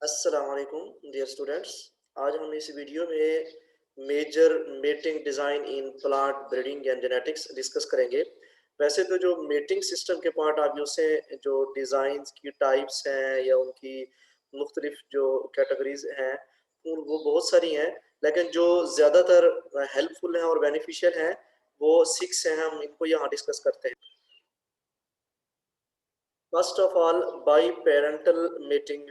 अस्सलाम वालेकुम dear students. आज हम इस वीडियो में major mating design in plant breeding and genetics discuss करेंगे। वैसे तो जो मेटिंग सिस्टम के पॉइंट ऑफ व्यू से जो डिज़ाइंस की टाइप्स हैं या उनकी मुख्तलिफ जो कैटेगरीज हैं वो बहुत सारी हैं, लेकिन जो ज़्यादातर हेल्पफुल हैं और बेनिफिशियल हैं वो 6 हैं। हम इनको यहाँ डिस्कस करते हैं। First of all, by parental mating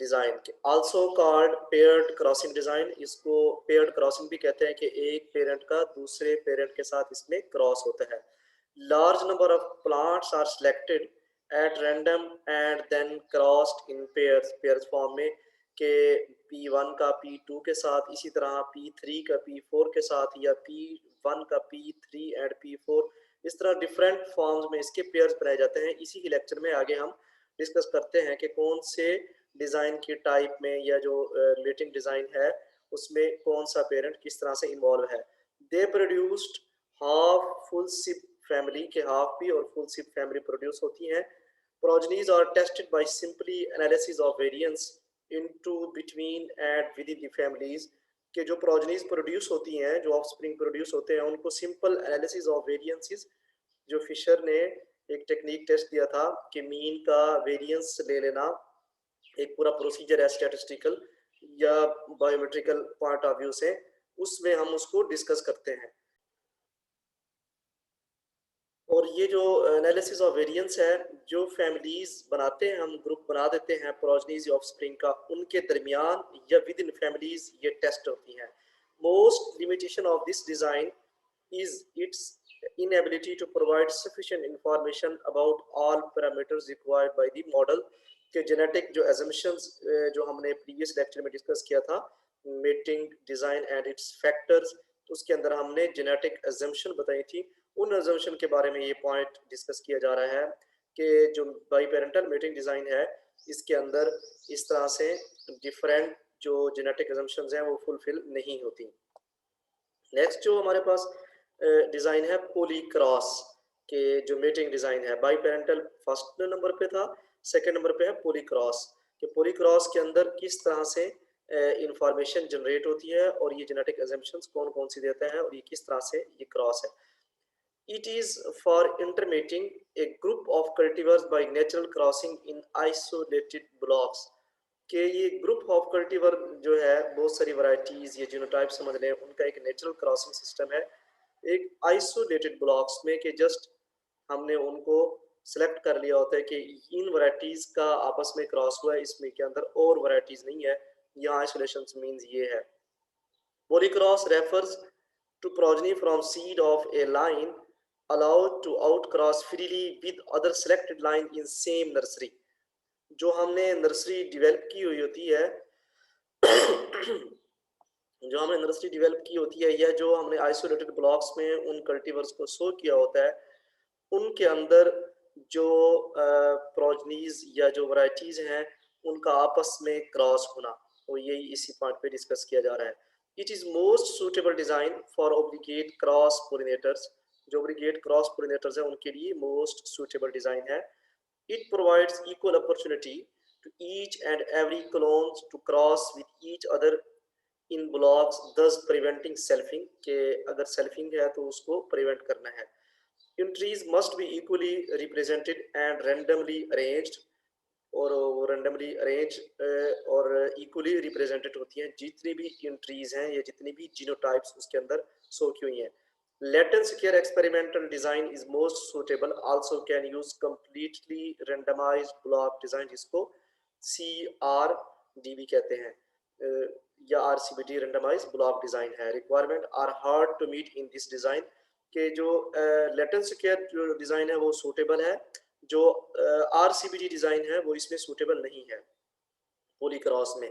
design, also called paired crossing design. इसको पेयर्ड क्रॉसिंग भी कहते हैं कि एक पेरेंट का दूसरे पेरेंट के साथ इसमें क्रॉस होता है। Large number of plants are selected at random and then crossed in pairs, pairs form में, के P1 का P2 के साथ, इसी तरह P3 का P4 के साथ, या P1 का P3 एंड P4, इस तरह डिफरेंट फॉर्म्स में इसके पेयर्स बनाए जाते हैं। इसी की लेक्चर में आगे हम डिस्कस करते हैं कि कौन से डिज़ाइन की टाइप में या जो मेटिंग डिज़ाइन है उसमें कौन सा पेरेंट किस तरह से इन्वॉल्व है। They produced half full sib family के, हाफ भी और फुल सिप फैमिली प्रोड्यूस होती हैं। Progenies are tested by simply analysis of variance into between and within the families, के जो प्रोजनीज प्रोड्यूस होती हैं, जो ऑफस्प्रिंग प्रोड्यूस होते हैं, उनको सिंपल एनालिसिस ऑफ वेरिएंसेस, जो फिशर ने एक टेक्निक टेस्ट दिया था कि मीन का वेरिएंस ले लेना, एक पूरा प्रोसीजर है स्टैटिस्टिकल या बायोमेट्रिकल पॉइंट ऑफ व्यू से, उसमें हम उसको डिस्कस करते हैं। और ये जो एनालिसिस ऑफ वेरिएंस है, जो फैमिलीज बनाते हैं, हम ग्रुप बना देते हैं प्रोजनीज ऑफ स्प्रिंग का, उनके दरमियान या विद इन फैमिलीज ये टेस्ट होती हैं। Most limitation of this design is its inability to provide sufficient information about all parameters required by the model, के जेनेटिक जो assumptions जो हमने प्रीवियस लेक्चर में डिस्कस किया था, mating design and it's factors, उसके अंदर हमने जेनेटिक assumption बताई थी। उन assumption के बारे में ये पॉइंट डिस्कस किया जा रहा है कि जो बाई पेरेंटल मेटिंग डिजाइन है, इसके अंदर इस तरह से डिफरेंट जो जेनेटिक assumptions हैं वो फुलफिल नहीं होती। नेक्स्ट जो हमारे पास डिज़ाइन है पोलीक्रॉस, के जो मेटिंग डिज़ाइन है, बाई पेरेंटल फर्स्ट नंबर पे था, सेकंड नंबर पे है पोलीक्रॉस। कि पोलीक्रॉस के अंदर किस तरह से इंफॉर्मेशन जनरेट होती है और ये जेनेटिक एजम्पशंस कौन कौन सी देता है और ये किस तरह से ये क्रॉस है। It is for intermating a group of cultivars by natural crossing in isolated blocks, कि ये ग्रुप ऑफ कल्टीवर जो है, बहुत सारी वैरायटीज या जीनोटाइप समझ लें, उनका एक नेचुरल क्रॉसिंग सिस्टम है एक आइसोलेटेड ब्लॉक्स में, कि जस्ट हमने उनको सेलेक्ट कर लिया होता है कि इन वैरायटीज का आपस में क्रॉस हुआ है, इसमें के अंदर और वैरायटीज नहीं है। यहाँ आइसोलेशन मींस ये है। Polycross refers to progeny from seed of a line allowed to outcross freely with other selected line in same nursery। जो हमने नर्सरी डेवलप की हुई होती है जो हमने नर्सरी डेवलप की होती है या जो हमने आइसोलेटेड ब्लॉक्स में उन कल्टीवर्स को सो किया होता है, उनके अंदर जो प्रोजनीज या जो वैरायटीज हैं उनका आपस में क्रॉस होना, तो यही इसी पॉइंट पे डिस्कस किया जा रहा है। It is most suitable design for obligate cross pollinators, जो ऑब्लिगेट क्रॉस पोलिनेटर्स हैं उनके लिए मोस्ट सूटेबल डिजाइन है। It provides equal opportunity to each and every clones to cross with each other in blocks, thus preventing selfing, के अगर selfing है तो उसको prevent करना है। Entries must be equally represented and randomly arranged, और वो randomly arranged और equally represented होती हैं जितनी भी entries हैं या जितनी भी genotypes उसके अंदर show की हुई हैं। Latent secure experimental design is most suitable, also can use completely randomized block design, जिसको CRDB कहते हैं, या RCBD randomized block design है। Requirement are hard to meet in this design, के जो latent secure जो डिज़ाइन है वो suitable है, जो RCBD डिज़ाइन है वो इसमें suitable नहीं है पोलीक्रॉस में।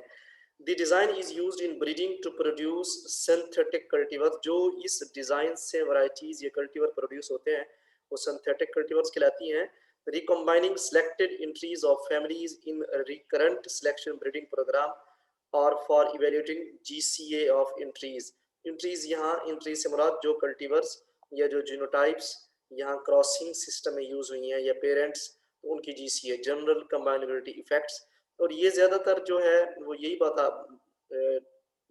The design is used in breeding to produce synthetic cultivars, जो इस डिज़ाइन से वैरायटीज या कल्टीवर प्रोड्यूस होते हैं वो सिंथेटिक कल्टीवर्स कहलाती हैं। Recombining selected entries of families in a recurrent selection breeding program or for evaluating GCA of entries। entries यहाँ entries से मुराद जो कल्टीवर्स या जो जीनोटाइप्स यहाँ क्रॉसिंग सिस्टम में यूज हुई हैं या पेरेंट्स, उनकी GCA जनरल कंबाइनेबिलिटी इफेक्ट्स, और ये ज़्यादातर जो है वो यही बात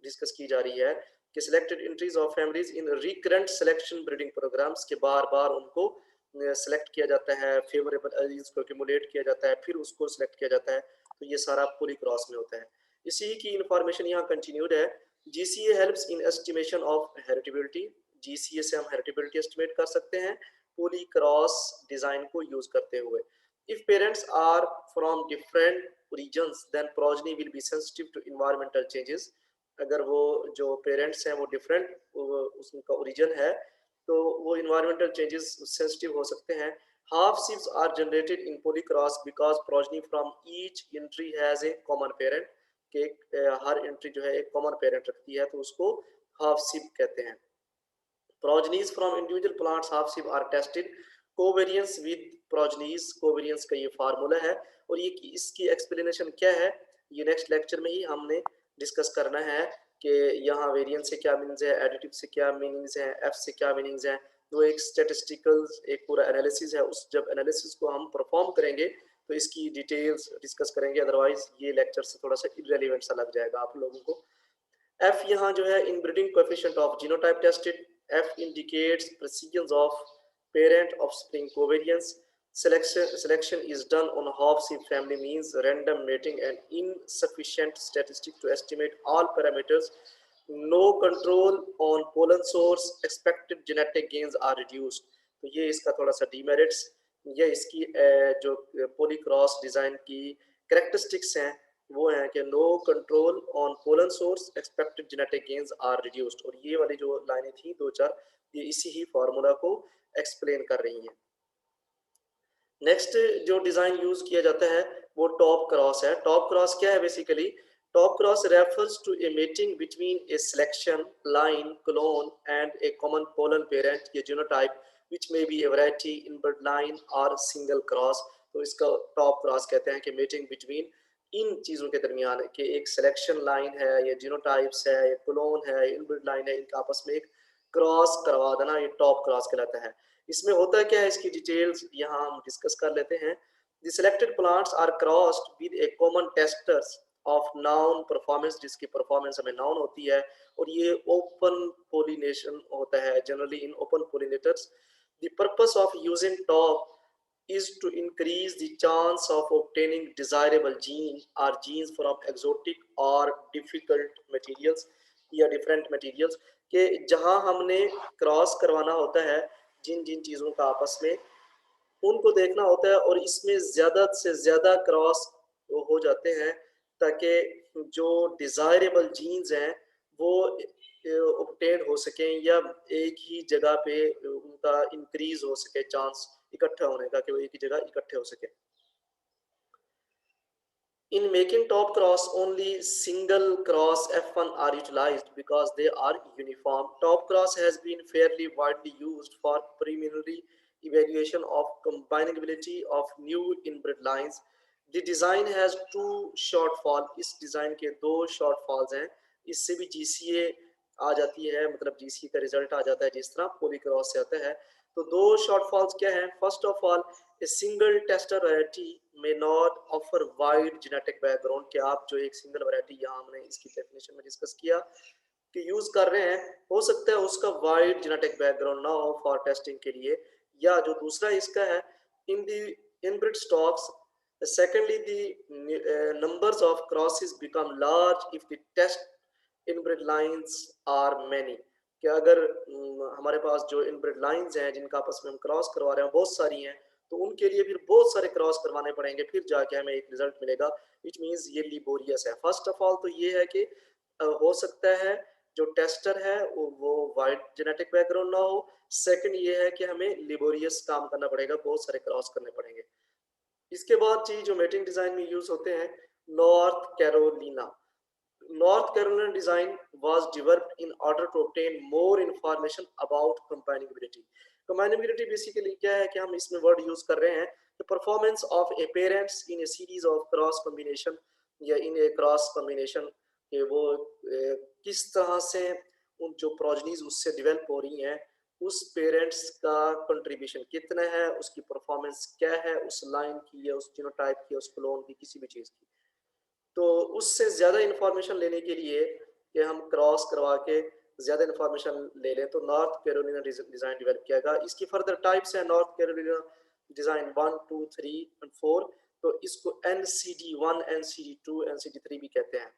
डिस्कस की जा रही है कि selected entries of families in recurrent selection breeding programs के बार-बार उनको सेलेक्ट किया जाता है, फेवरेबल एलील्स को एक्युमुलेट किया जाता है, फिर उसको सेलेक्ट किया जाता है, तो ये सारा पॉलीक्रॉस में होता है। इसी की इंफॉर्मेशन यहाँ कंटिन्यूड है। GCA helps in estimation of heritability. GCA से हम हेरिटेबिलिटी एस्टिमेट कर सकते हैं पॉलीक्रॉस डिजाइन को यूज करते हुए। If parents are from different regions then progeny will be sensitive to environmental changes. अगर वो जो पेरेंट्स हैं वो डिफरेंट उसका ओरिजिन है तो वो इन्वायरमेंटल चेंजेस सेंसिटिव हो सकते हैं। हाफ सीव्स are generated in polycross because progeny from each entry has a common parent के हर एंट्री जो है एक कॉमन पेरेंट रखती है तो उसको हाफ सीव कहते हैं। Progenies from individual plants half sieve are tested. Covariance with progenies, covariance का ये फार्मूला है और ये इसकी एक्सप्लेनेशन क्या है ये नेक्स्ट लेक्चर में ही हमने डिस्कस करना है कि यहाँ वेरिएंस से क्या मीनिंग्स है, एडिटिव से क्या मीनिंग्स है, एफ से क्या मीनिंग्स है। वो एक स्टेटिस्टिकल एक पूरा एनालिसिस है। उस जब एनालिसिस को हम परफॉर्म करेंगे तो इसकी डिटेल्स डिस्कस करेंगे, अदरवाइज ये लेक्चर से थोड़ा सा इररेलेवेंट सा लग जाएगा आप लोगों को। F यहाँ जो है inbreeding coefficient of genotype tested. F indicates precision of parent offspring covariance. Selection is done on half-sieve family means random mating and insufficient statistic to estimate all parameters. No control on pollen source. Expected genetic gains are reduced. तो ये इसका थोड़ा सा demerits, ये इसकी जो polycross design की characteristics हैं वो है कि no control on pollen source, expected genetic gains are reduced. और ये वाली जो लाइनें थी दो चार ये इसी ही फार्मूला को एक्सप्लेन कर रही हैं। नेक्स्ट जो डिजाइन यूज किया जाता है वो टॉप क्रॉस है। टॉप क्रॉस क्या है basically? Top cross refers to a mating between a selection line clone and a common pollen parent या genotype which may be a variety inbred line और single cross. तो इसका top cross कहते हैं कि mating between इन चीजों के दरमियान है कि एक सिलेक्शन लाइन है, ये जीनोटाइप्स है, ये क्लोन है, इनब्रीड लाइन है, इनका आपस में एक क्रॉस करवा देना, ये टॉप क्रॉस कहलाता है। इसमें होता क्या है इसकी डिटेल्स यहाँ हम डिस्कस कर लेते हैं। The selected plants are crossed with a common testers of known performance, जिसकी परफॉर्मेंस हमें नाउन होती है और ये ओपन पोलिनेशन होता है generally in open pollinators. The purpose of using top is to increase the chance of obtaining desirable gene or genes from exotic or difficult materials या different materials के जहां हमने क्रॉस करवाना होता है जिन जिन चीज़ों का आपस में उनको देखना होता है और इसमें ज़्यादा से ज़्यादा क्रॉस हो जाते हैं ताकि जो डिज़ायरेबल जीन्स हैं वो ऑब्टेन हो सकें या एक ही जगह पे उनका इंक्रीज हो सके चांस इकट्ठा होने का कि वो एक ही जगह इकट्ठे हो सके। In making top cross, only single cross F1 are utilized because they are uniform. Top cross has been fairly widely used for preliminary evaluation of combinability of new inbred lines. The design has two shortfall. इस design के दो shortfalls हैं। इससे भी GCA आ जाती है, मतलब GCA का रिजल्ट आ जाता है जिस तरह पॉलीक्रॉस से आता है। तो दो shortfalls क्या हैं? First of all, a single tester variety may not offer wide genetic background। कि आप जो एक सिंगल वैरायटी यहाँ हमने इसकी डेफिनेशन में डिस्कस किया कि यूज कर रहे हैं हो सकता है उसका वाइड जेनेटिक बैकग्राउंड ना हो फॉर टेस्टिंग के लिए, या जो दूसरा इसका है इन दी inbred stocks secondly the numbers of crosses become large if the test inbred lines are many. कि अगर हमारे पास जो इनब्रिड लाइंस हैं जिनका आपस में हम क्रॉस करवा रहे हैं बहुत सारी हैं तो उनके लिए फिर बहुत सारे क्रॉस करवाने पड़ेंगे फिर जाके हमें एक रिजल्ट मिलेगा, विच मीन्स ये लिबोरियस है। फर्स्ट ऑफ ऑल तो ये है कि हो सकता है जो टेस्टर है वो वाइड जेनेटिक बैकग्राउंड ना हो। सेकंड ये है कि हमें लिबोरियस काम करना पड़ेगा, बहुत सारे क्रॉस करने पड़ेंगे। इसके बाद जी जो मेटिंग डिजाइन में यूज होते हैं north Carolina. North Carolina design was developed in order to obtain more information about compatibility. Compatibility basically क्या है कि हम इसमें वर्ड यूज कर रहे हैं कि performance of a parents in A series of cross combination या इन ए क्रॉस कॉम्बिनेशन कि वो किस तरह से उन जो प्रोजनीज उससे डेवलप हो रही हैं उस पेरेंट्स का कंट्रीब्यूशन कितना है, उसकी परफॉर्मेंस क्या है उस लाइन की या उस जीनोटाइप की, उस क्लोन की, किसी भी चीज़ की। तो उससे ज़्यादा इन्फॉर्मेशन लेने के लिए कि हम क्रॉस करवा के ज़्यादा इन्फॉर्मेशन ले लें तो नॉर्थ कैरोलिना डिज़ाइन डेवलप किया गया। इसकी फर्दर टाइप्स हैं नॉर्थ कैरोलिना डिज़ाइन 1, 2, 3 एंड 4। तो इसको NCD1, NCD2, NCD3 भी कहते हैं।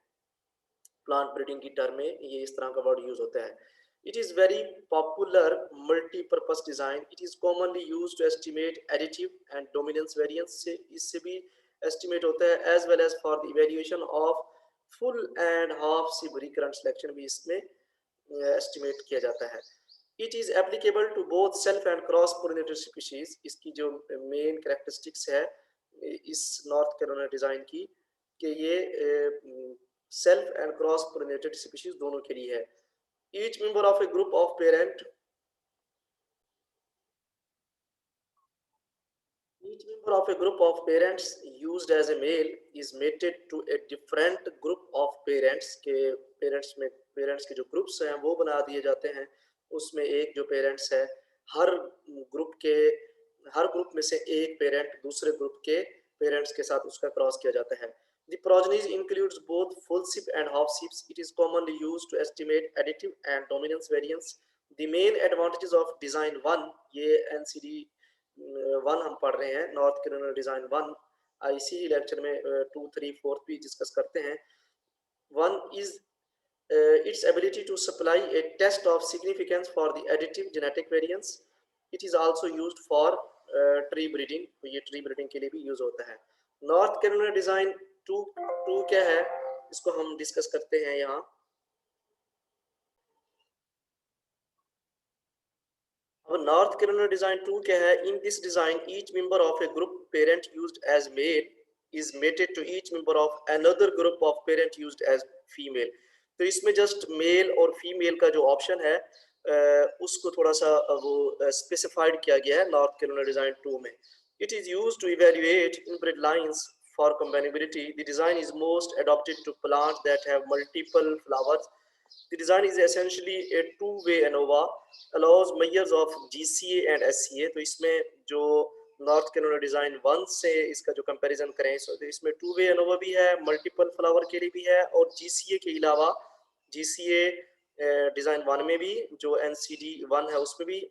प्लांट ब्रीडिंग की टर्म में ये इस तरह का वर्ड यूज होता है। It is very popular multipurpose design. It is commonly use to estimate additive and dominance variance से इससे भी एस्टिमेट होता है, as well as for the evaluation of full and half sib recurrent selection भी इसमें estimate किया जाता है। It is applicable to both self and cross pollinated species. इसकी जो मेन कैरेक्टरिस्टिक्स है इस नॉर्थ कैरोलिना डिज़ाइन की कि ये self and cross pollinated species दोनों के लिए है। Each member of a group of parent Each member of a group of parents used as a male is mated to a different group of parents के parents के जो groups हैं वो बना दिए जाते हैं। उसमें एक जो पेरेंट्स है हर ग्रुप में से एक पेरेंट दूसरे ग्रुप के पेरेंट्स के साथ उसका क्रॉस किया जाता है। The progeny includes both full sip and half sips. It is commonly used to estimate additive and dominance variance. The main advantages of design 1, ये NCD 1 हम पढ़ रहे हैं, नॉर्थ कैरोलिना डिजाइन 1, इसी लेक्चर में 2, 3, 4 भी डिस्कस करते हैं। 1 is its ability to supply a test of significance for the additive genetic variance. It is also used for tree breeding, तो ये ट्री ब्रीडिंग के लिए भी यूज होता है। नॉर्थ कैरोलिना डिजाइन 2 क्या है इसको हम डिस्कस करते हैं यहाँ। अब नॉर्थ कैरोलिना डिजाइन 2 क्या है? In this design each member of a group parent used as male is mated to each member of another group of parent used as female। तो इसमें जस्ट मेल और female का जो option है उसको थोड़ा सा वो स्पेसिफाइड किया गया है नॉर्थ कैरोलिना डिजाइन 2 में। It is used to evaluate inbred lines for compatibility। The design is most adopted to plants that have multiple flowers। The design is essentially a two-way ANOVA, allows measures of GCA and SCA। तो इसमें जो north Carolina design 1 से इसका जो comparison करें तो इसमें two way ANOVA भी है, मल्टीपल फ्लावर के लिए भी है, और GCA के अलावा GCA डिजाइन 1 में भी जो NCD 1 है उसमें भी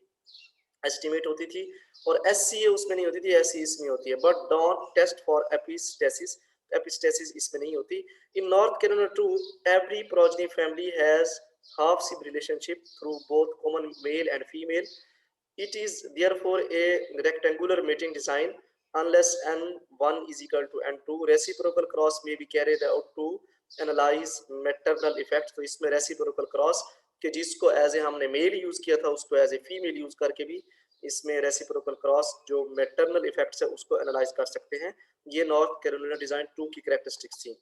एस्टिमेट होती थी, और SCA उसमें नहीं होती थी, SCA इसमें होती है। But don't test for epistasis, epistasis इसमें नहीं होती। In North Carolina 2 every progeny family has half sib relationship through both common male and female। It is therefore a rectangular mating design unless N1 is equal to N2। Reciprocal cross may be carried out to analyze maternal effects। तो इसमें reciprocal cross कि जिसको as a हमने mail use किया था उसको as a female use करके भी इसमें रेसिप्रोकल क्रॉस जो मैटरनल इफेक्ट्स है उसको एनालाइज कर सकते हैं। ये नॉर्थ कैरोलिना डिजाइन 2 की कैरेक्टरिस्टिक्स थी।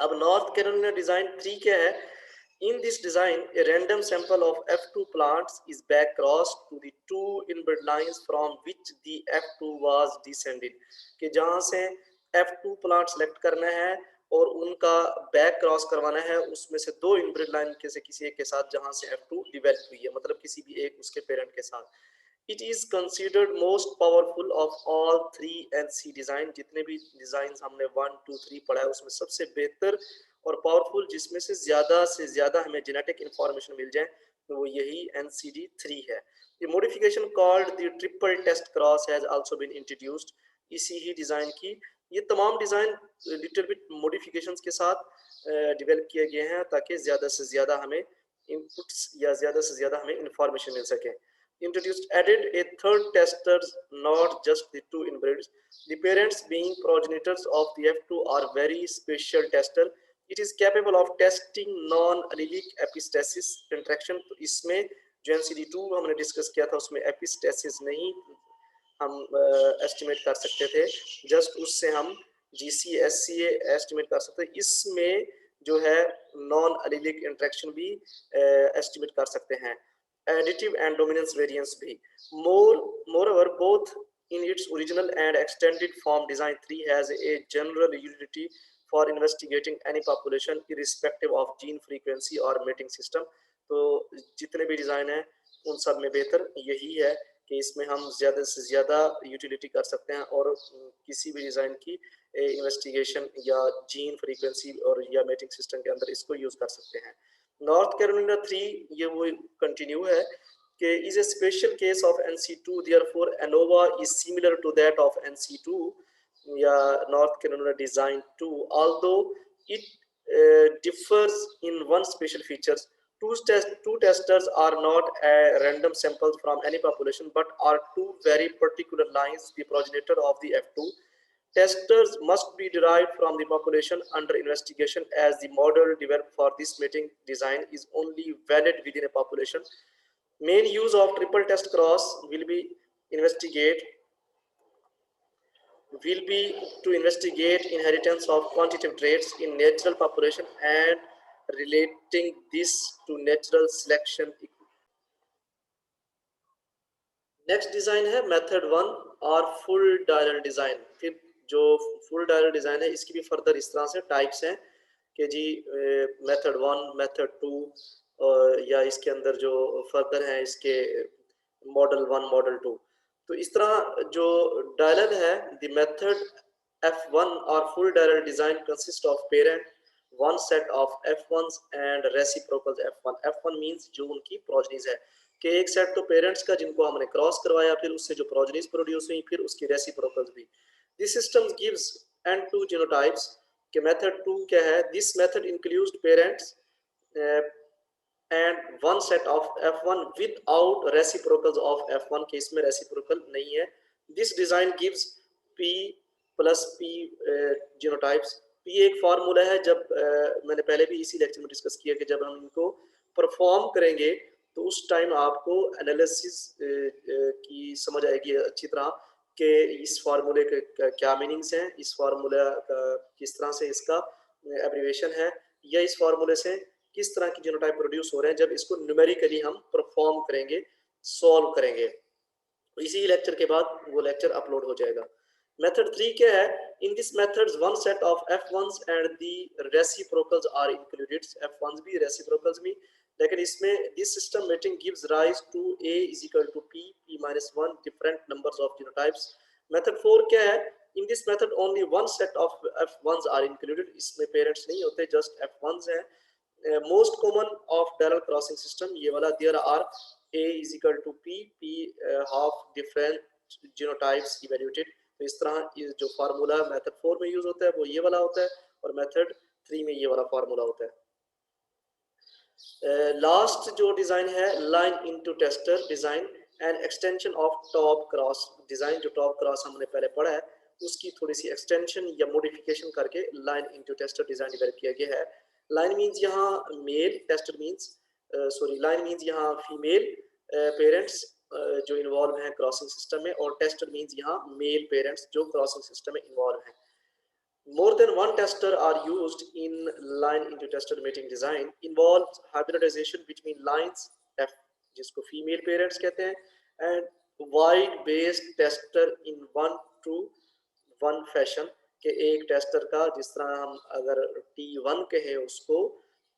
अब नॉर्थ कैरोलिना डिजाइन 3 क्या है? In this design, a random sample of F2 plants is back crossed to the two inbred lines from which the F2 was descended। कि जहाँ से F2 प्लांट सेलेक्ट करना है और उनका बैक क्रॉस करवाना है उसमें से दो इनब्रेड लाइन के से किसी एक के साथ जहाँ से F2 डिवेल्प हुई है, मतलब किसी भी एक उसके पेरेंट के साथ। It is considered most powerful of all 3 NC design. जितने भी डिजाइन हमने 1, 2, 3 पढ़ा है उसमें सबसे बेहतर और पावरफुल जिसमें से ज्यादा हमें जेनेटिक इंफॉर्मेशन मिल जाए तो वो यही NCD 3 है। The modification called the triple test cross has also been introduced। इसी ही डिजाइन की ये तमाम डिजाइन लिटिल बिट मॉडिफिकेशंस के साथ डेवलप किए गए हैं ताकि ज्यादा से ज्यादा हमें इनपुट्स या ज्यादा से ज्यादा हमें इंफॉर्मेशन मिल सके। Introduced added a third tester, not just the two inbreds। The parents being progenitors of the F2 are very special tester। It is capable of testing non-allelic epistasis interaction। तो इसमें जो NCD2 हमने discuss किया था उसमें epistasis नहीं हम estimate कर सकते थे, जस्ट उससे हम GCA SCA एस्टिमेट कर सकते हैं। इसमें जो है नॉन एलिलिक इंटरेक्शन भी एस्टिमेट कर सकते हैं, additive and dominance variance भी। Moreover, both in its original and extended form, design 3 has a general utility for investigating any population irrespective of gene frequency or mating system। तो जितने भी design है उन सब में बेहतर यही है कि इसमें हम ज़्यादा से ज़्यादा यूटिलिटी कर सकते हैं और किसी भी डिज़ाइन की इन्वेस्टिगेशन या जीन फ्रीक्वेंसी और या मेटिंग सिस्टम के अंदर इसको यूज़ कर सकते हैं। नॉर्थ कैरोलिना 3 ये वो कंटिन्यू है कि is a special case of NC2 therefore ANOVA is similar to that of NC2 या North Carolina design 2 although it differs in one special features. Two testers are not a random samples from any population, but are two very particular lines, the progenitor of the F2. Testers must be derived from the population under investigation as the model developed for this mating design is only valid within a population. Main use of triple test cross will be to investigate inheritance of quantitative traits in natural population and relating this to natural selection. Next design है method 1 और full diarrhoeal design. फिर जो full diarrhoeal design है इसकी भी further इस तरह से टाइप्स हैं कि जी मेथड 1 मेथड 2 या इसके अंदर जो फर्दर हैं इसके मॉडल 1 मॉडल 2। तो इस तरह जो डायरल है द मेथड F1 और full diarrhoeal design consist of parent one set of F1s and reciprocals F1. F1 means जो उनकी प्रोजेनीज है कि एक सेट तो पेरेंट्स का जिनको हमने क्रॉस करवाया, फिर उससे जो प्रोजेनीज प्रोड्यूस हुई, फिर उसकी रेसिप्रोकल्स भी। This system gives N2 genotypes के मेथड 2 क्या है? This method includes parents and one set of F1 without reciprocals of F1 के इसमें रेसिप्रोकल नहीं है। This design gives P plus P genotypes. P एक फार्मूला है, जब मैंने पहले भी इसी लेक्चर में डिस्कस किया कि जब हम इनको परफॉर्म करेंगे तो उस टाइम आपको एनालिसिस की समझ आएगी अच्छी तरह कि इस फार्मूले के क्या मीनिंग्स हैं, इस फार्मूला का किस तरह से इसका एब्रीवेशन है, या इस फार्मूले से किस तरह की जीनोटाइप प्रोड्यूस हो रहे हैं जब इसको न्यूमेरिकली हम परफॉर्म करेंगे, सॉल्व करेंगे। इसी लेक्चर के बाद वो लेक्चर अपलोड हो जाएगा। मेथड 3 क्या है? In this methods one set of F1s and the reciprocals are included. F1s भी रेसिप्रोकल्स भी, लेकिन इसमें this system mating gives rise to A is equal to P P-1 different numbers of genotypes. Method 4 क्या है? In this method only one set of F1s are included. इसमें parents नहीं होते, just F1s हैं। Most common of diallel crossing system ये वाला, there are A is equal to P half different genotypes evaluated। तो इस तरह ये जो फार्मूला मेथड 4 में यूज होता है वो ये वाला होता है और मेथड 3 में ये वाला फार्मूला होता है। लास्ट जो डिजाइन है line into tester design and extension of top cross design. जो टॉप क्रॉस हमने पहले पढ़ा है उसकी थोड़ी सी एक्सटेंशन या मॉडिफिकेशन करके line into tester design develop किया गया है। लाइन मींस यहाँ male, tester means line means यहाँ फीमेल पेरेंट्स जो इन्वॉल्व हैं क्रॉसिंग सिस्टम में, और टेस्टर मींस यहाँ मेल पेरेंट्स जो क्रॉसिंग सिस्टम में इन्वॉल्व हैं। More than one tester are used in line into tester mating design involves hybridization between lines F जिसको female parents कहते हैं and wide based tester in one to one fashion के एक tester का जिस तरह हम अगर T1 कहे उसको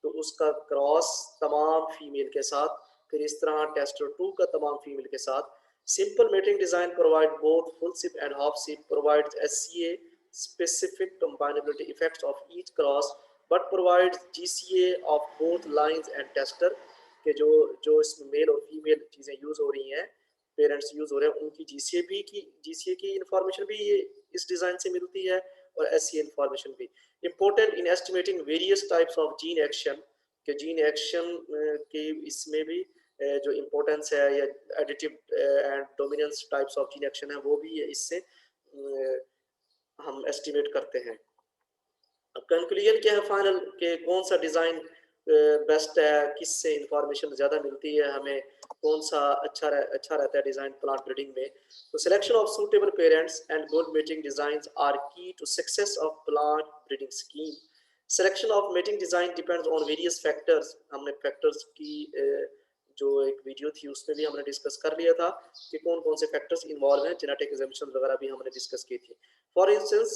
तो उसका क्रॉस तमाम फीमेल के साथ, फिर इस तरह टेस्टर 2 का तमाम फीमेल के साथ। Simple mating design provide both full sib and half sib, provides SCA specific combinability effects of each cross but provides GCA of both lines and tester के जो इसमें मेल और फीमेल चीज़ें यूज़ हो रही हैं, पेरेंट्स यूज़ हो रहे हैं, उनकी GCA की इंफॉर्मेशन भी इस डिज़ाइन से मिलती है और SCA इंफॉर्मेशन भी। Important in estimating various types of gene action के जीन एक्शन की इसमें भी जो इम्पोर्टेंस है या additive and dominance types of gene action है वो भी इससे हम एस्टिमेट करते हैं। अब कंक्लूजन क्या है फाइनल के कौन सा डिज़ाइन बेस्ट है, किससे इंफॉर्मेशन ज़्यादा मिलती है हमें, कौन सा अच्छा रहता है डिज़ाइन प्लांट ब्रीडिंग में। तो selection of suitable parents and good mating designs are key to success of plant breeding scheme. Selection of mating design depends on various factors. हमने फैक्टर्स की जो एक वीडियो थी उसमें भी हमने डिस्कस कर लिया था कि कौन कौन से फैक्टर्स इन्वॉल्व हैं, जेनेटिक एग्जामिनेशन वगैरह भी हमने डिस्कस की थी। For instance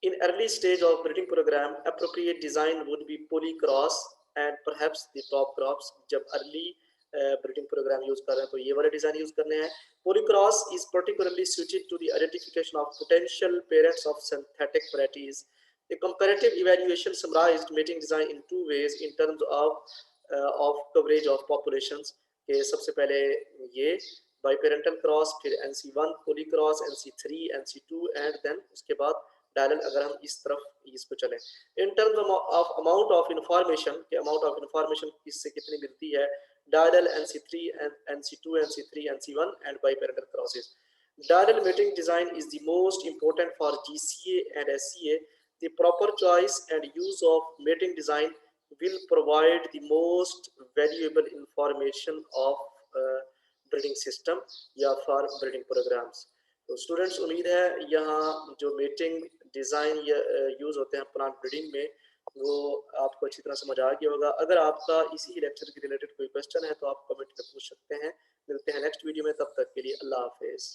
in early stage of breeding program appropriate design would be polycross and perhaps the top crops। जब early ब्रीडिंग प्रोग्राम यूज कर रहे हैं तो ये वाले डिजाइन यूज करने हैं। Polycross is particularly suited to the identification of potential parents of synthetic varieties. The comparative evaluation summarized mating design in two ways in terms of coverage of populations के सबसे पहले ये बाइपेरेंटल क्रॉस, फिर NC1 पॉलीक्रॉस, NC3 NC2 and then उसके बाद डायलल। अगर हम इस तरफ इसको चलें in terms of amount of information के अमाउंट ऑफ इंफॉर्मेशन इससे कितनी मिलती है diallel NC3 NC2 NC3 NC1 and biparental crosses. Diagonal mating design is the most important for GCA and SCA. The proper choice and use of mating design will provide the most valuable information of breeding system या for breeding programs. तो students उम्मीद है यहाँ जो mating design या use होते हैं plant breeding में वो आपको अच्छी तरह समझ आ गया होगा। अगर आपका इसी लेक्चर के रिलेटेड कोई क्वेश्चन है तो आप कमेंट में पूछ सकते हैं। मिलते हैं नेक्स्ट वीडियो में, तब तक के लिए अल्लाह हाफिज़।